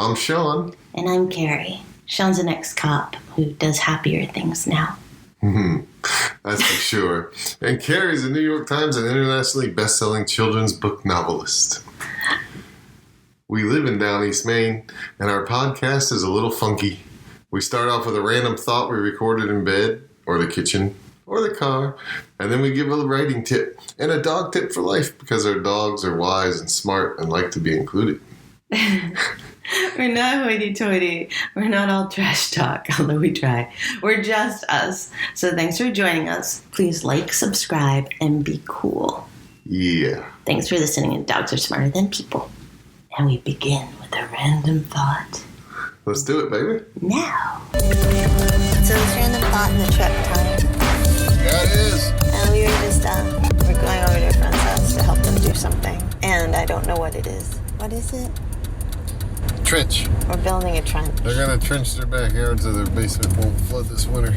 I'm Sean. And I'm Carrie. Sean's an ex-cop who does happier things now. That's for sure. And Carrie's a New York Times and internationally best-selling children's book novelist. We live in down East Maine, and our podcast is a little funky. We start off with a random thought we recorded in bed, or the kitchen, or the car, and then we give a writing tip and a dog tip for life because our dogs are wise and smart and like to be included. We're not hoity-toity. We're not all trash talk, although we try. We're just us. So thanks for joining us. Please like, subscribe, and be cool. Yeah. Thanks for listening, and dogs are smarter than people. And we begin with a random thought. Let's do it, baby. Now. So this random thought in the truck time. Yeah, it is. And we were just, we're going over to a friend's house to help them do something. And I don't know what it is. What is it? Trench. We're building a trench. They're going to trench their backyard so their basement won't flood this winter.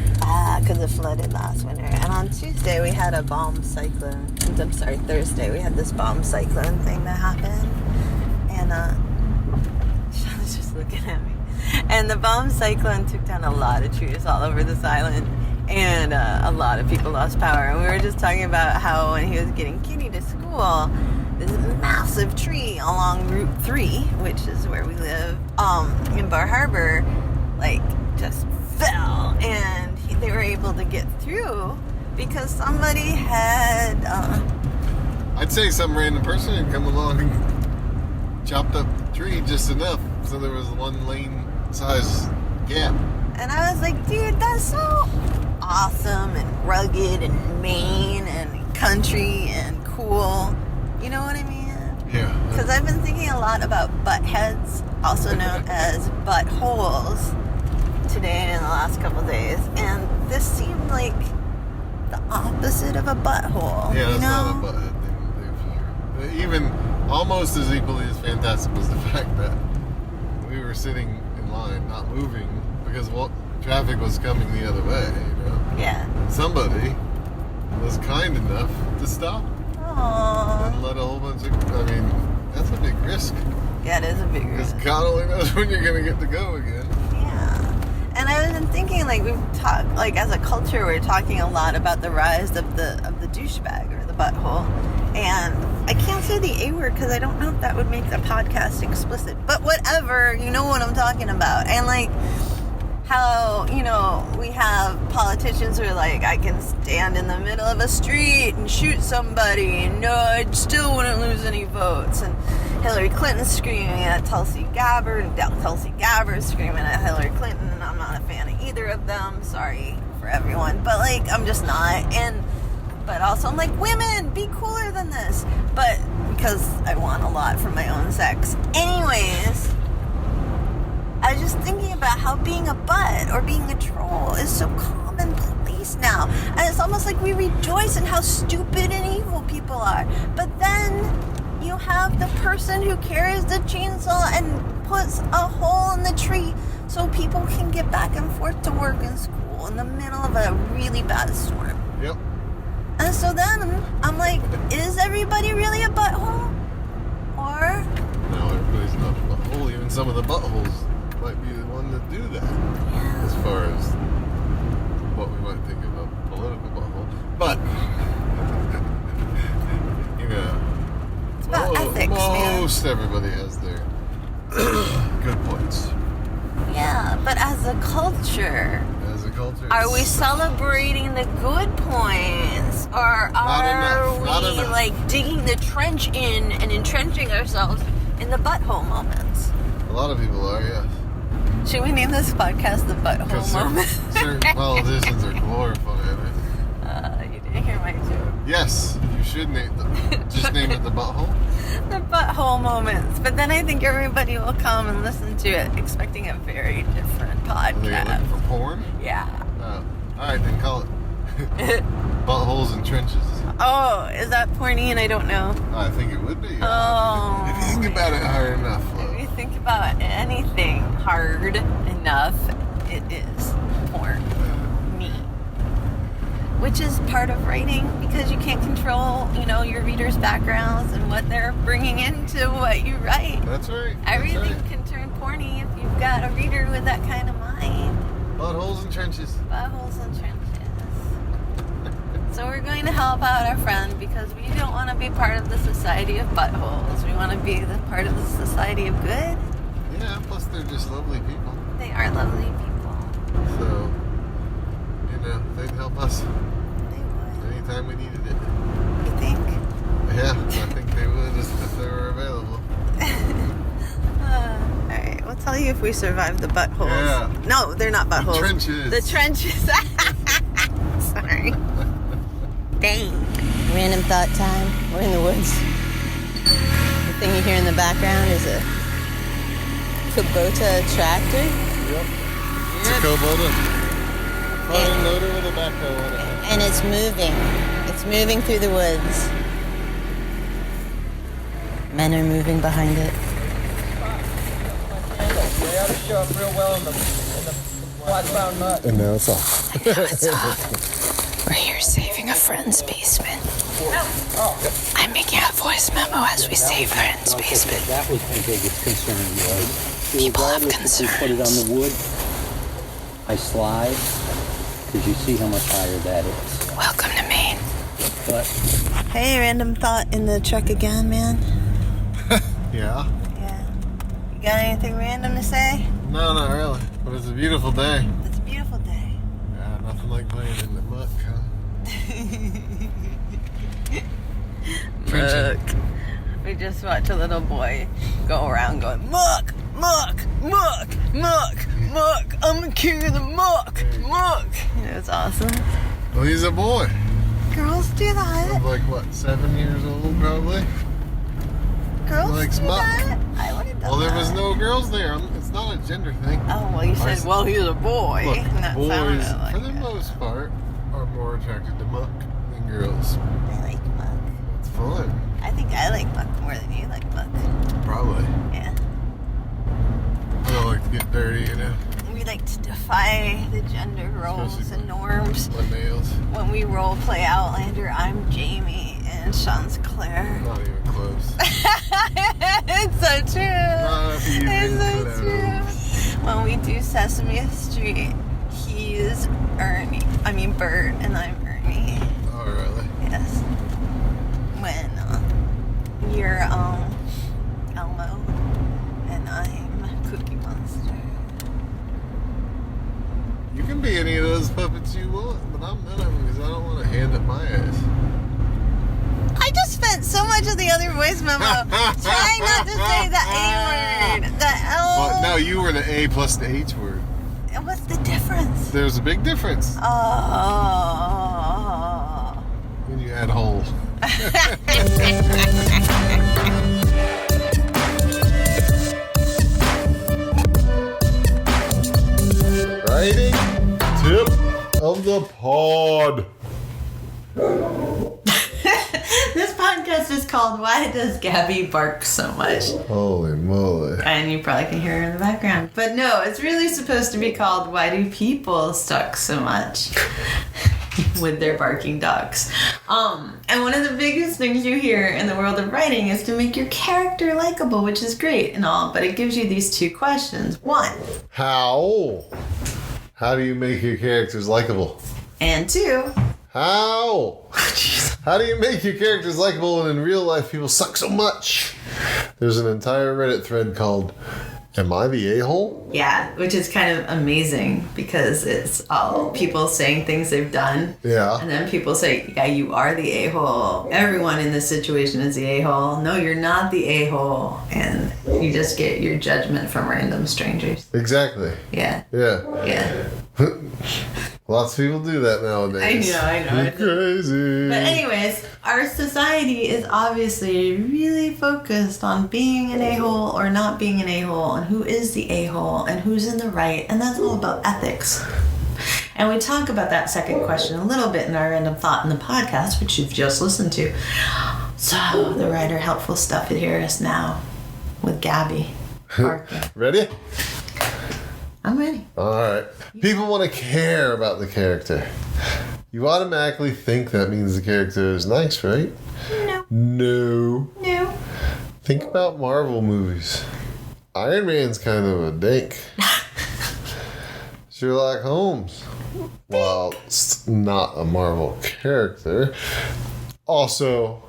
Because it flooded last winter. And on Tuesday, we had a bomb cyclone. I'm sorry, Thursday, we had this bomb cyclone thing that happened. And, Sean's just looking at me. And the bomb cyclone took down a lot of trees all over this island. And a lot of people lost power. And we were just talking about how when he was getting Kitty to school, this massive tree along Route 3, which is where we live, in Bar Harbor, like, just fell. And they were able to get through because somebody had... I'd say some random person had come along and chopped up the tree just enough so there was one lane size gap. And I was like, dude, that's so awesome and rugged and Maine and country and cool. You know what I mean? Yeah. Because I've been thinking a lot about butt heads, also known as buttholes, today and in the last couple of days. And this seemed like the opposite of a butthole. Yeah, you it's know? not a butthead thing. Even almost as equally as fantastic was the fact that we were sitting in line, not moving, because traffic was coming the other way, you know? Yeah. Somebody was kind enough to stop. Aww. And let a whole bunch of... I mean, that's a big risk. Yeah, it is a big risk. Because God only knows when you're going to get to go again. Yeah. And I was thinking, like, we've talked, like, as a culture, we're talking a lot about the rise of the douchebag or the butthole. And I can't say the A word because I don't know if that would make the podcast explicit. But whatever, you know what I'm talking about. And, like, how, you know, we have politicians who are like, I can stand in the middle of a street and shoot somebody, and no, I still wouldn't lose any votes. And Hillary Clinton's screaming at Tulsi Gabbard, and Tulsi Gabbard's screaming at Hillary Clinton, and I'm not a fan of either of them. Sorry for everyone, but, like, I'm just not. But also I'm like, women, be cooler than this. But because I want a lot from my own sex. Anyways, I was just thinking about how being a butt or being a troll is so commonplace now. And it's almost like we rejoice in how stupid and evil people are. But then you have the person who carries the chainsaw and puts a hole in the tree so people can get back and forth to work and school in the middle of a really bad storm. Yep. And so then I'm like, is everybody really a butthole? Or... No, everybody's not a butthole. Even some of the buttholes might be the one that do that. Yeah. As far as what we might think of a political butthole. But, you know, It's about ethics, man. most everybody has their good points. Yeah, but as a culture... As a culture, Are we celebrating the good points? Or are Not we, enough. like, digging the trench in and entrenching ourselves in the butthole moments? a lot of people are, yes. Should we name this podcast the Because butthole moment? certain politicians are glorifying it. You didn't hear my joke. Yes, you should name just name it the butthole. The butthole moments. But then I think everybody will come and listen to it expecting a very different Are they looking podcast. for porn? Yeah. Oh. Alright, then call it Buttholes and Trenches. Oh, is that porny and I don't know? I think it would be. Oh. If you think about it hard enough. If you think about anything hard enough, it is porn. Me. Which is part of writing because you can't control, your readers' backgrounds and what they're bringing into what you write. That's right. Everything can turn porn horny if you've got a reader with that kind of mind. Buttholes and trenches. Buttholes and trenches. So we're going to help out our friend because we don't want to be part of the society of buttholes. We want to be the part of the society of good. Yeah, plus they're just lovely people. They are lovely people. So, they'd help us They would. anytime we needed it. You think? Yeah, I think they would if they were available. Alright, we'll tell you if we survive the buttholes. Yeah. No, they're not buttholes. The trenches. The trenches. Sorry. Dang. Random thought time. We're in the woods. The thing you hear in the background is a Kubota tractor. Yep. It's a Kubota. Front loader with a backhoe on it. And it's moving. It's moving through the woods. Men are moving behind it. They ought to show up real well in the black brown mud. And now it's off. Now it's off. We're here saving a friend's basement. I'm making a voice memo as we save friend's basement. That was my biggest concern was People have regardless if you put it on the wood, I slide, because you see how much higher that is. Welcome to Maine. But Hey, random thought in the truck again, man. Yeah? Yeah. You got anything random to say? No, not really. But it's a beautiful day. It's a beautiful day. Yeah, nothing like playing in the muck, huh? Look. We just watched a little boy go around going, muck, muck, muck, muck, muck. I'm the king of the muck, muck. It was awesome. Well, he's a boy. Girls do that. Of like, what, 7 years old, probably? Girls likes do muck. that. I would have done Well, there was that. no girls there. It's not a gender thing. Oh, well, you said, well, he's a boy. Look, and that boys, sounded like for the it. most part, are more attracted to muck than girls. I like muck. It's fun. I think I like muck more than you like muck. Probably. Yeah. I don't like to get dirty, We like to defy the gender roles Especially and norms. my nails. When we role play Outlander, I'm Jamie and Sean's Claire. Not even close. It's so true. Not even It's so close. true. When we do Sesame Street, he's Bert, and I'm Ernie. Oh, really? Yes. When you're Elmo, and I'm Cookie Monster. You can be any of those puppets you want, but I'm none of them because I don't want to hand up my ass. I just spent so much of the other voice memo trying not to say the A word. The L. Well, no, you were the A plus the H word. What's the difference? There's a big difference Oh. when you add whole. Writing tip of the pod. This podcast is called Why Does Gabby Bark So Much? Holy moly. And you probably can hear her in the background. But no, it's really supposed to be called Why Do People Suck So Much? With their barking dogs. And one of the biggest things you hear in the world of writing is to make your character likable, which is great and all, but it gives you these two questions. One, How do you make your characters likable? and two, How do you make your characters likable when in real life people suck so much? There's an entire Reddit thread called Am I the A-hole? yeah, which is kind of amazing because it's all people saying things they've done. Yeah. And then people say, yeah, you are the a-hole. Everyone in this situation is the a-hole. No, you're not the a-hole. And you just get your judgment from random strangers. Exactly. Yeah. Yeah. Yeah. Lots of people do that nowadays. I know. You're crazy. But anyways, our society is obviously really focused on being an a-hole or not being an a-hole and who is the a-hole and who's in the right. And that's all about ethics. And we talk about that second question a little bit in our random thought in the podcast, which you've just listened to. So the writer helpful stuff here is now with Gabby. Ready? I'm ready. Alright. People want to care about the character. You automatically think that means the character is nice, right? No. No. No. Think about Marvel movies. Iron Man's kind of a dink. Sherlock Holmes, whilst not a Marvel character, also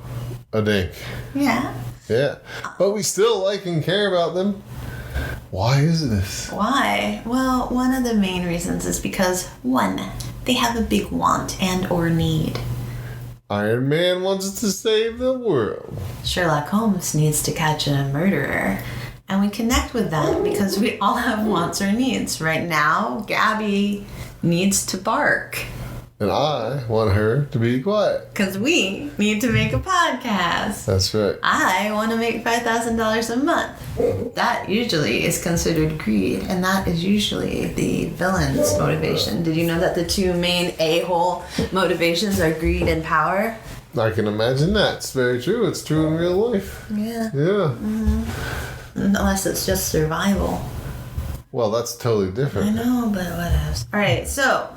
a dink. Yeah. Yeah. But we still like and care about them. Why is this? Why? Well, one of the main reasons is because, one, they have a big want and or need. Iron Man wants to save the world. Sherlock Holmes needs to catch a murderer. And we connect with that because we all have wants or needs. Right now, Gabby needs to bark. And I want her to be quiet. Because we need to make a podcast. That's right. I want to make $5,000 a month. That usually is considered greed, and that is usually the villain's motivation. Did you know that the two main a-hole motivations are greed and power? I can imagine that. It's very true. It's true in real life. Yeah. Yeah. Unless it's just survival. Well, that's totally I different. know, but what else? Alright, so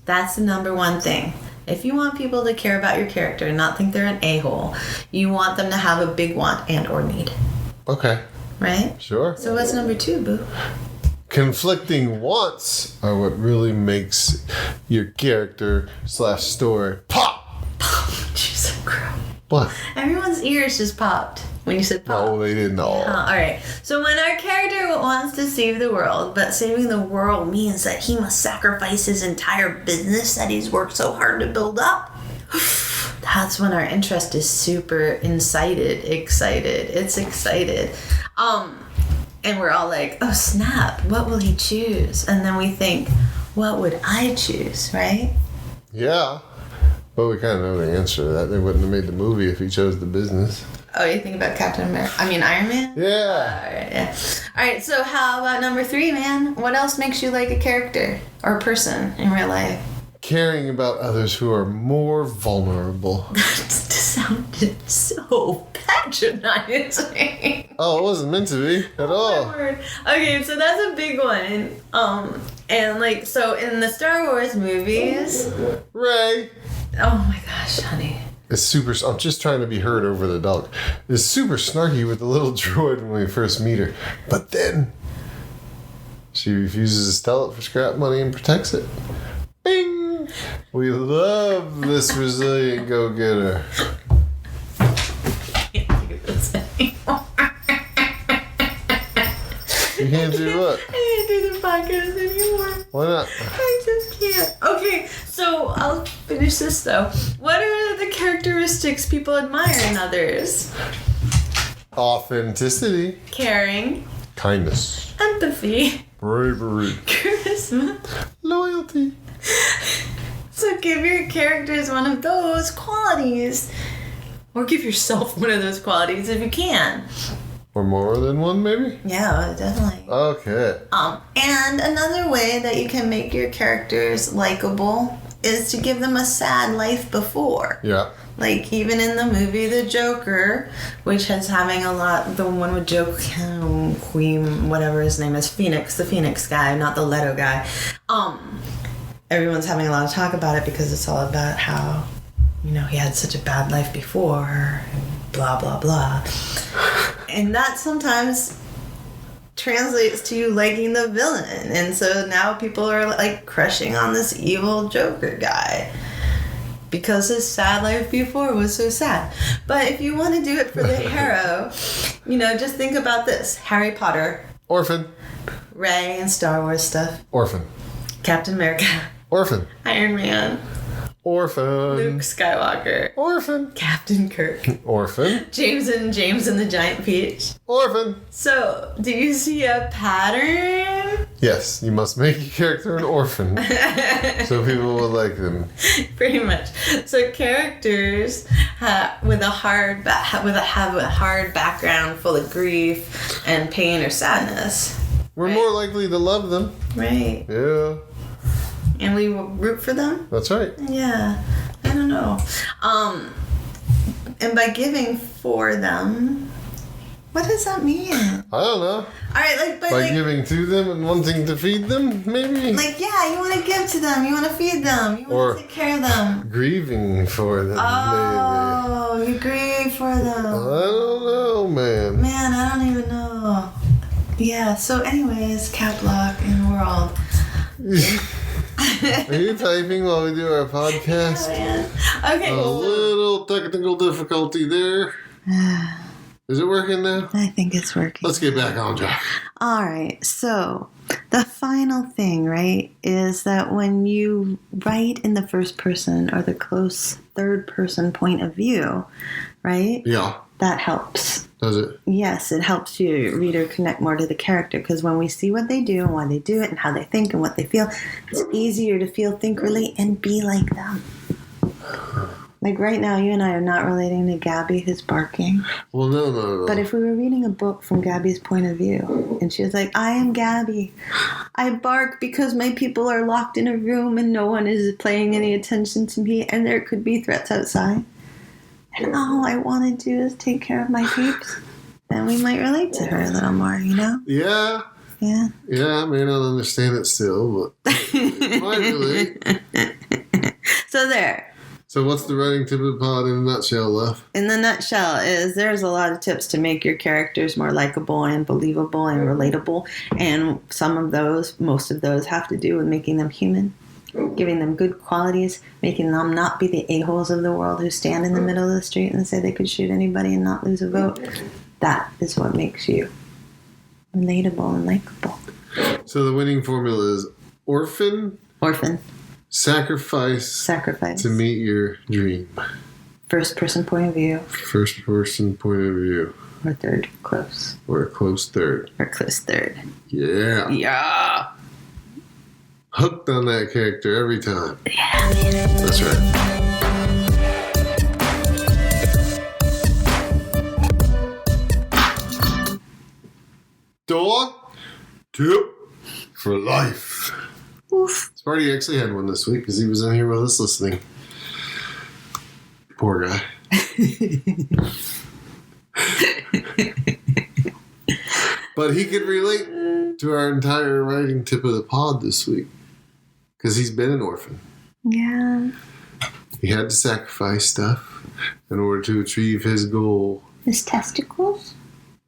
that's the number one thing. If you want people to care about your character and not think they're an a-hole, you want them to have a big want and or need. Okay. Right? Sure. So what's number two, boo? Conflicting wants are what really makes your character / story pop. Jesus Christ. What? Everyone's ears just popped when you said pop. No, they didn't all. Alright, so when our character wants to save the world, but saving the world means that he must sacrifice his entire business that he's worked so hard to build up, that's when our interest is super excited. It's excited. And we're all like, oh snap, what will he choose? And then we think, what would I choose, right? Yeah. But we kind of know the answer to that. They wouldn't have made the movie if he chose the business. Oh, you think about Captain America? I mean, Iron Man? Yeah. Alright, yeah. Alright, so how about number three, man? What else makes you like a character or a person in real life? Caring about others who are more vulnerable. That just sounded so patronizing. Oh, it wasn't meant to be at all. My word. Okay, so that's a big one. And like, so in the Star Wars movies. Ray. Oh my gosh, honey. Is super. I'm just trying to be heard over the dog. Is super snarky with the little droid when we first meet her, but then she refuses to sell it for scrap money and protects it. Bing! We love this resilient go-getter. I can't do this anymore. You can't do what? I can't do the podcast anymore. Why not? I just can't. Okay, so I'll finish this though. What are the characteristics people admire in others? Authenticity. Caring. Kindness. Empathy. Bravery. Charisma. Loyalty. So give your characters one of those qualities. Or give yourself one of those qualities if you can. Or more than one, maybe? Yeah, definitely. Okay. And another way that you can make your characters likable is to give them a sad life before. Yeah. Like, even in the movie The Joker, which is having a lot, the one with Queen, whatever his name is, Phoenix, the Phoenix guy, not the Leto guy. Everyone's having a lot of talk about it because it's all about how, you know, he had such a bad life before, and blah, blah, blah. And that sometimes translates to you liking the villain. And so now people are like crushing on this evil Joker guy because his sad life before was so sad. But if you want to do it for the hero, you know, just think about this. Harry Potter. Orphan. Ray and Star Wars stuff. Orphan. Captain America. Orphan. Iron Man. Orphan. Luke Skywalker. Orphan. Captain Kirk. Orphan. James and the Giant Peach. Orphan. So, do you see a pattern? Yes, you must make your character an orphan so people will like them. Pretty much. So characters with a hard background full of grief and pain or sadness. We're Right. more likely to love them. Right. Yeah, And we will root for them. that's right. Yeah. I don't know. And by giving for them, what does that mean? I don't know. All right, like By giving to them and wanting to feed them, maybe? like yeah, you want to give to them, you want to feed them, you Or- want to take care of them. Grieving for them, maybe. Oh, you grieve for them. I don't know, man. Man, I don't even know. Yeah, so anyways, cap lock and world. Are you typing while we do our podcast? Yeah, okay. A little technical difficulty there. Is it working now? I think it's working. Let's get back on track. All right. So the final thing, right, is that when you write in the first person or the close third person point of view, right? Yeah. That helps. Does it? Yes, it helps your reader connect more to the character because when we see what they do and why they do it and how they think and what they feel, it's easier to feel, think, relate, and be like them. Like right now, you and I are not relating to Gabby who's barking. Well, no. But if we were reading a book from Gabby's point of view, and she was like, I am Gabby. I bark because my people are locked in a room and no one is paying any attention to me and there could be threats outside. And all I want to do is take care of my peeps. Then we might relate to her a little more, you know? Yeah. Yeah. Yeah, I may not understand it still, but might relate. So there. So what's the writing tip of the pod in a nutshell, love? In the nutshell is there's a lot of tips to make your characters more likable and believable and relatable. And most of those have to do with making them human, giving them good qualities, making them not be the a-holes of the world who stand in the middle of the street and say they could shoot anybody and not lose a vote. That is what makes you relatable and likable. So the winning formula is orphan, sacrifice to meet your dream. First person point of view. First person point of view. Or third close. Or a close third. Or close third. Yeah. Yeah. Hooked on that character every time. Yeah. That's right. Dog tip for life. Oof. Sparty actually had one this week because he was in here with us listening. Poor guy. But he could relate to our entire writing tip of the pod this week because he's been an orphan. Yeah. He had to sacrifice stuff in order to achieve his goal. His testicles?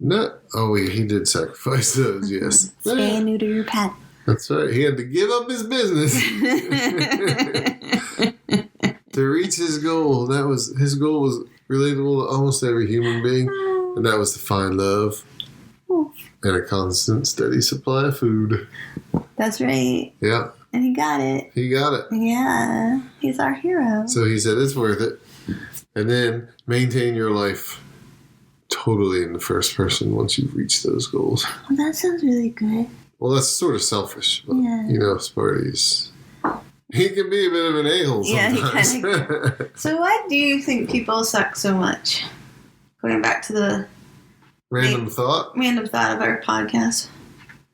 No. Oh, he did sacrifice those, yes. Spay and neuter your pet. That's right. He had to give up his business to reach his goal. His goal was relatable to almost every human being, and that was to find love and a constant, steady supply of food. That's right. Yeah. And he got it. He got it. Yeah. He's our hero. So he said it's worth it. And then maintain your life totally in the first person once you've reached those goals. Well, that sounds really good. Well, that's sort of selfish. But, yeah. You know, Sparty's... He can be a bit of an a-hole sometimes. Yeah, he kind of... So why do you think people suck so much? Going back to the... Random thought of our podcast.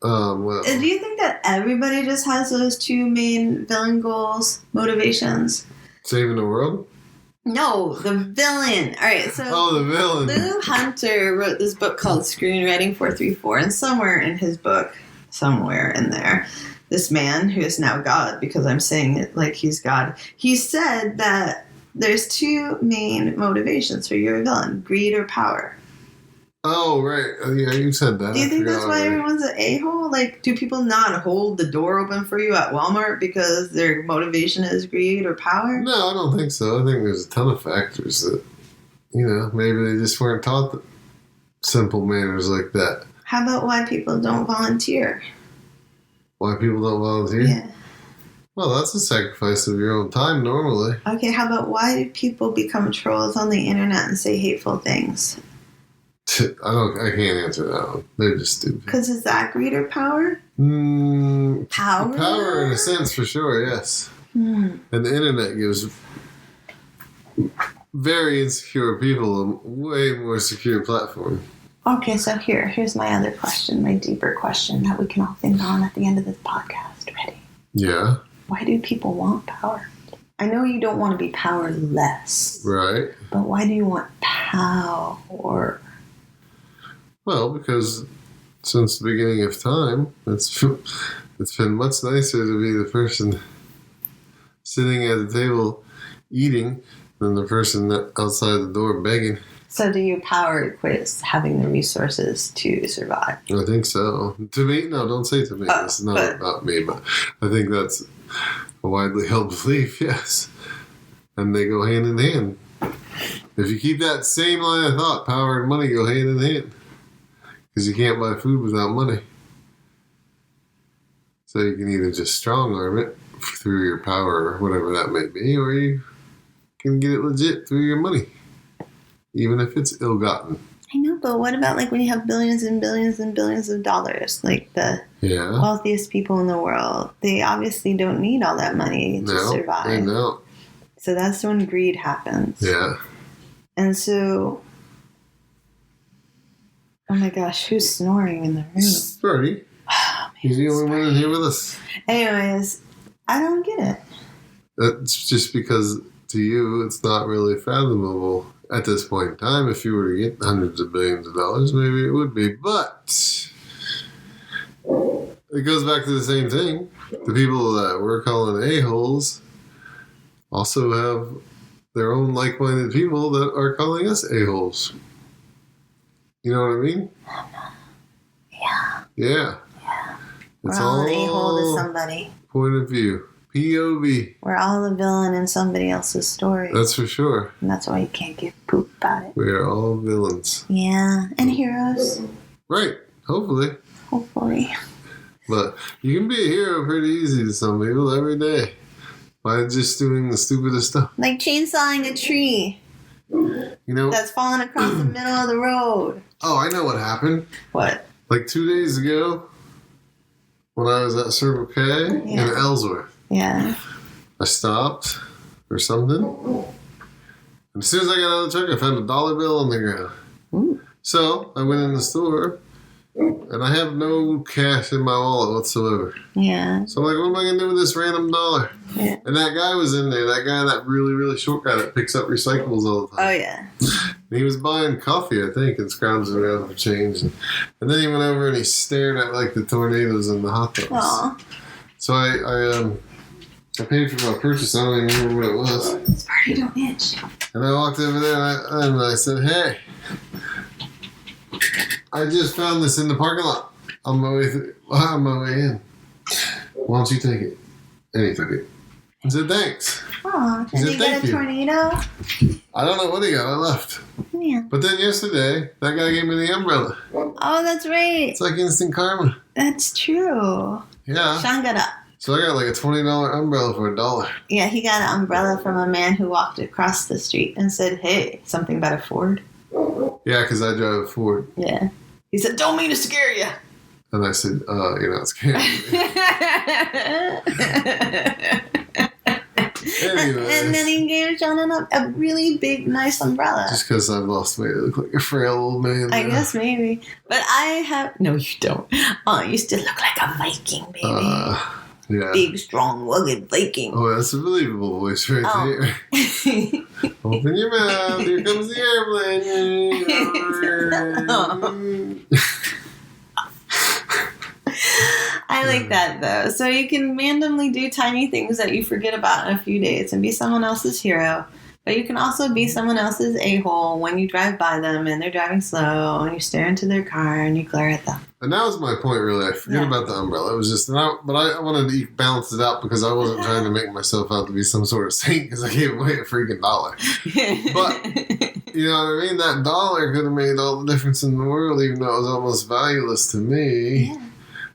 Well... Do you think that everybody just has those two main villain goals, motivations? Saving the world? No, the villain. All right, so... Oh, the villain. Lou Hunter wrote this book called Screenwriting 434, and somewhere in his book, somewhere in there, this man, who is now God, because I'm saying it like he's God, he said that there's two main motivations for your villain, greed or power. Oh, right. Yeah, you said that. Do you think that's why everyone's an a-hole? Like, do people not hold the door open for you at Walmart because their motivation is greed or power? No, I don't think so. I think there's a ton of factors that, you know, maybe they just weren't taught the simple manners like that. How about why people don't volunteer? Why people don't volunteer? Yeah. Well, that's a sacrifice of your own time normally. Okay, how about why do people become trolls on the internet and say hateful things? I can't answer that one. They're just stupid. Because is that greed or power? Power? Power in a sense, for sure, yes. And the internet gives very insecure people a way more secure platform. Okay, so here's my other question, my deeper question that we can all think on at the end of this podcast. Ready? Yeah. Why do people want power? I know you don't want to be powerless. Right. But why do you want power? Well, because since the beginning of time, it's been much nicer to be the person sitting at the table eating than the person outside the door begging. So do you power equates having the resources to survive? I think so. To me, no, don't say to me. It's not about me, but I think that's a widely held belief, yes. And they go hand in hand. If you keep that same line of thought, power and money go hand in hand. Because you can't buy food without money. So you can either just strong arm it through your power or whatever that may be, or you can get it legit through your money. Even if it's ill-gotten. I know, but what about like when you have billions and billions and billions of dollars? Like the wealthiest people in the world. They obviously don't need all that money to survive. I know. So that's when greed happens. Yeah. And so... Oh my gosh, who's snoring in the room? Birdie. Oh, He's the only one in here with us. Anyways, I don't get it. That's just because to you it's not really fathomable. At this point in time, if you were to get hundreds of billions of dollars, maybe it would be. But it goes back to the same thing. The people that we're calling a-holes also have their own like-minded people that are calling us a-holes. You know what I mean? Yeah. Yeah. We're all an a-hole to somebody. Point of view. POV. We're all a villain in somebody else's story. That's for sure. And that's why you can't give poop about it. We are all villains. Yeah. And heroes. Right. Hopefully. Hopefully. But you can be a hero pretty easy to some people every day. By just doing the stupidest stuff. Like chainsawing a tree. You know. That's falling across the middle of the road. Oh, I know what happened. What? Like 2 days ago, when I was at Circle K in Ellsworth. Yeah. I stopped or something. And as soon as I got out of the truck, I found $1 bill on the ground. Ooh. So I went in the store, and I have no cash in my wallet whatsoever. Yeah. So I'm like, what am I going to do with this random $1? Yeah. And that guy was in there, that really, really short guy that picks up recyclables all the time. Oh, yeah. And he was buying coffee, I think, and scrounging around for change. And then he went over and he stared at like the tornadoes and the hot dogs. Aw. So I paid for my purchase. I don't even remember what it was. This party don't itch. And I walked over there and I said, hey, I just found this in the parking lot on my way in. Why don't you take it? And he took it. I said, thanks. Aw, He did said, he get "Thank a you." tornado? I don't know what he got. I left. Yeah. But then yesterday, that guy gave me the umbrella. Oh, that's right. It's like instant karma. That's true. Yeah. Sean got So I got like a $20 umbrella for $1. Yeah, he got an umbrella from a man who walked across the street and said, hey, something about a Ford. Yeah, because I drive a Ford. Yeah. He said, don't mean to scare you. And I said, you're not scared of me. Anyways. And then he gave Sean a really big, nice umbrella. Just because I've lost weight, I look like a frail old man. I guess maybe. But I have... No, you don't. Oh, you still look like a Viking, baby. Yeah. Big, strong, rugged Viking. Oh, that's a believable voice right there. Open your mouth. Here comes the airplane. I like that, though. So you can randomly do tiny things that you forget about in a few days and be someone else's hero. But you can also be someone else's a-hole when you drive by them and they're driving slow and you stare into their car and you glare at them. And that was my point, really. I forget about the umbrella. It was just, I wanted to balance it out because I wasn't trying to make myself out to be some sort of saint because I gave away a freaking $1. But, you know what I mean? That $1 could have made all the difference in the world, even though it was almost valueless to me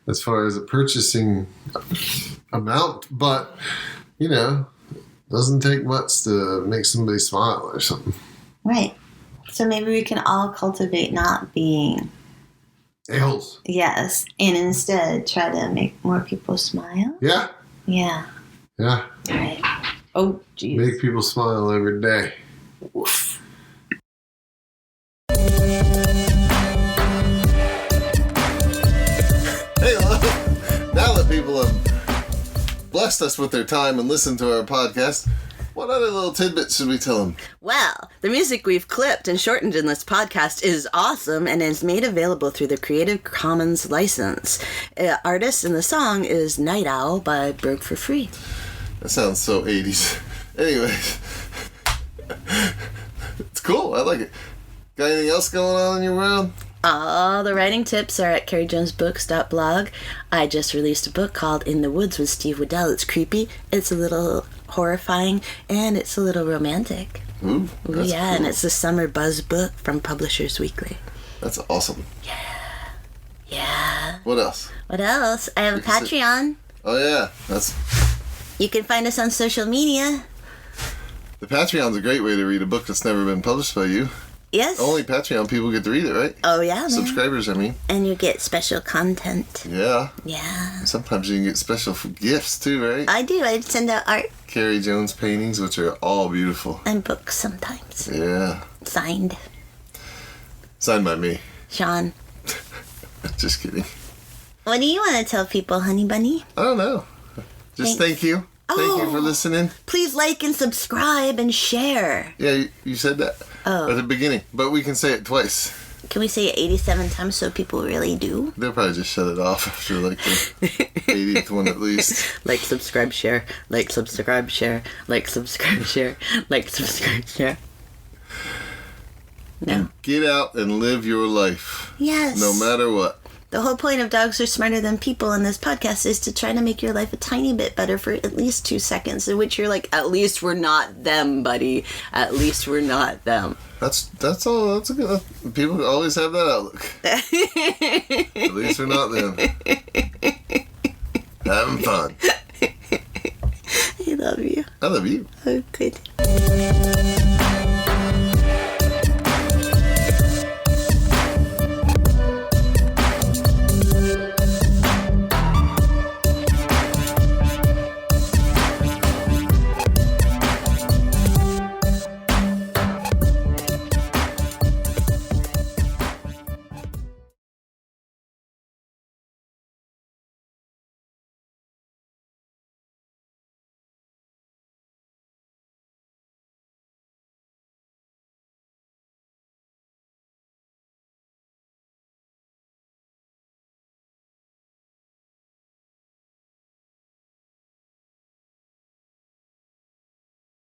as far as a purchasing amount. But, you know, doesn't take much to make somebody smile or something. Right. So maybe we can all cultivate not being a-holes. Yes. And instead try to make more people smile. Yeah. Yeah. Yeah. Right. Oh, geez. Make people smile every day. Oof. Hey, now that people have blessed us with their time and listened to our podcast, what other little tidbits should we tell them? Well, the music we've clipped and shortened in this podcast is awesome and is made available through the Creative Commons license. Artist in the song is Night Owl by Broke for Free. That sounds so 80s. Anyways, it's cool. I like it. Got anything else going on in your world? All the writing tips are at carriejonesbooks.blog. I just released a book called In the Woods with Steve Waddell. It's creepy, it's a little horrifying, and it's a little romantic. Ooh, that's yeah, cool. and it's the Summer Buzz book from Publishers Weekly. That's awesome. Yeah. What else? What else? I have a Patreon. Oh yeah, that's You can find us on social media. the Patreon's a great way to read a book that's never been published by you. Yes. Only Patreon people get to read it, right? Oh, yeah, man. Subscribers, I mean. And you get special content. Yeah. Yeah. Sometimes you can get special gifts too, right? I do. I send out art Carrie Jones paintings, which are all beautiful. and books sometimes. Yeah. Signed. Signed by me. Sean. Just kidding. What do you want to tell people, honey bunny? I don't know. Just thank you. Thank you for listening. Please like and subscribe and share. Yeah, you said that at the beginning, but we can say it twice. Can we say it 87 times so people really do? They'll probably just shut it off after like the 80th one at least. Like, subscribe, share. Like, subscribe, share. Like, subscribe, share. Like, subscribe, share. No. Get out and live your life. Yes. No matter what. The whole point of Dogs Are Smarter Than People in this podcast is to try to make your life a tiny bit better for at least 2 seconds, in which you're like, at least we're not them, buddy. At least we're not them. That's all. That's a good. People always have that outlook. At least we're not them. Having fun. I love you. I love you. Oh, good.